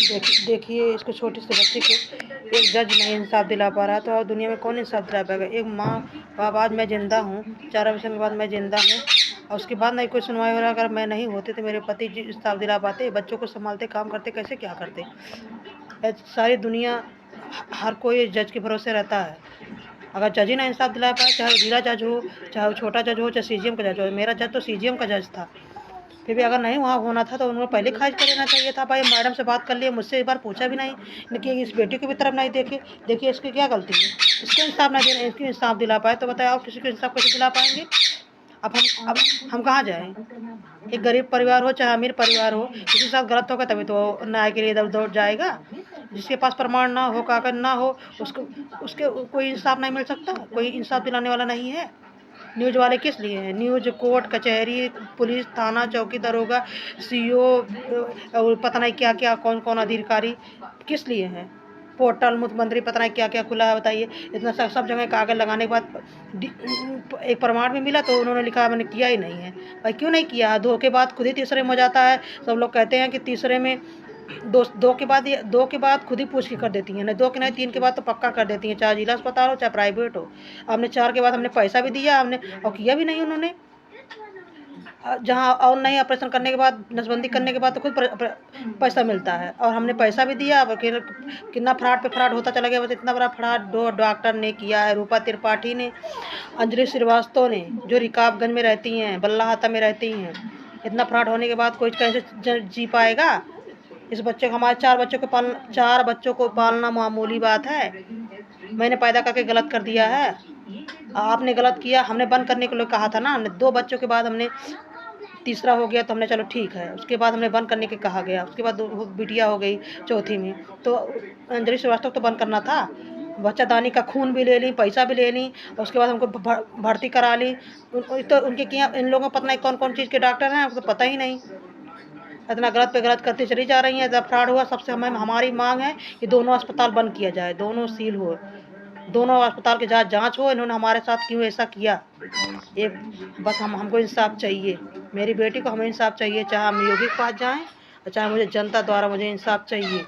देखिए इसको छोटे से बच्चे को एक जज नहीं इंसाफ दिला पा रहा, तो और दुनिया में कौन इंसाफ दिला पाएगा। एक माँ बाप, आज मैं ज़िंदा हूँ, 4 वर्षों के बाद मैं ज़िंदा हूँ और उसके बाद नहीं कोई सुनवाई हो रहा। अगर मैं नहीं होती तो मेरे पति जी इंसाफ दिला पाते, बच्चों को संभालते, काम करते, कैसे क्या करते। सारी दुनिया हर कोई जज के भरोसे रहता है। अगर जज ही ना इंसाफ दिला पाए, चाहे जिला जज हो, चाहे वो छोटा जज हो, चाहे सीजीएम का जज हो। मेरा जज तो सीजीएम का जज था, फिर भी अगर नहीं वहाँ होना था तो उन्होंने पहले खारिज कर देना चाहिए था। भाई मैडम से बात कर लिए, मुझसे एक बार पूछा भी नहीं कि इस बेटी की भी तरफ नहीं देखे। देखिए इसकी क्या गलती है, इसको इंसाफ ना देना, इसकी इंसाफ दिला पाए तो बताए, आप किसी को इंसाफ कैसे दिला पाएंगे। अब हम कहाँ जाएं। एक गरीब परिवार हो चाहे अमीर परिवार हो, किसी के साथ गलत होगा तभी तो न्याय के लिए इधर उधर जाएगा। जिसके पास प्रमाण ना हो, कागज ना हो, उसको उसके कोई इंसाफ नहीं मिल सकता, कोई इंसाफ दिलाने वाला नहीं है। न्यूज़ वाले किस लिए हैं। न्यूज़, कोर्ट कचहरी, पुलिस थाना चौकी दरोगा, सीओ और पता नहीं क्या क्या, कौन कौन अधिकारी किस लिए हैं। पोर्टल मुख्यमंत्री पता नहीं क्या क्या खुला है, बताइए। इतना सब जगह कागज लगाने के बाद एक प्रमाण भी मिला तो उन्होंने लिखा मैंने किया ही नहीं है। भाई क्यों नहीं किया। 2 के बाद खुद ही तीसरे में हो जाता है। सब लोग कहते हैं कि तीसरे में दो के बाद खुद ही पूछ के कर देती हैं, नहीं 2 के नहीं 3 के बाद तो पक्का कर देती हैं, चाहे जिला अस्पताल हो चाहे प्राइवेट हो। हमने 4 के बाद हमने पैसा भी दिया, हमने और किया भी नहीं उन्होंने। जहाँ और नहीं ऑपरेशन करने के बाद, नसबंदी करने के बाद तो खुद पैसा मिलता है, और हमने पैसा भी दिया। कितना फ्रॉड पे फ्रॉड होता चला गया। बस इतना बड़ा फ्रॉड 2 डॉक्टर ने किया है, रूपा त्रिपाठी ने, अंजलि श्रीवास्तव ने, जो रिकाबगंज में रहती हैं, बल्लाहाता में रहती हैं। इतना फ्रॉड होने के बाद कोई कैसे जी पाएगा। इस बच्चे को, हमारे 4 बच्चों को पालना मामूली बात है। मैंने पैदा करके गलत कर दिया है, आपने गलत किया। हमने बंद करने के लिए कहा था ना, हमने 2 बच्चों के बाद हमने तीसरा हो गया तो हमने चलो ठीक है, उसके बाद हमने बंद करने के कहा गया। उसके बाद 2 बिटिया हो गई, चौथी में तो अंजलि श्रीवास्तव तो बंद करना था। बच्चादानी का खून भी ले ली, पैसा भी ले ली, और उसके बाद हमको भर्ती करा ली। तो उनके क्या, इन लोगों को पता नहीं कौन कौन चीज़ के डॉक्टर हैं, हमको तो पता ही नहीं। इतना गलत पे गलत करती चली जा रही हैं। जब फ्रॉड हुआ, सबसे हमारी मांग है कि दोनों अस्पताल बंद किया जाए, दोनों सील हो, दोनों अस्पताल की जांच हो। इन्होंने हमारे साथ क्यों ऐसा किया। ये बस हमको इंसाफ चाहिए, मेरी बेटी को हमें इंसाफ चाहिए, चाहे हम योगी के पास जाएं और चाहे मुझे जनता द्वारा मुझे इंसाफ चाहिए।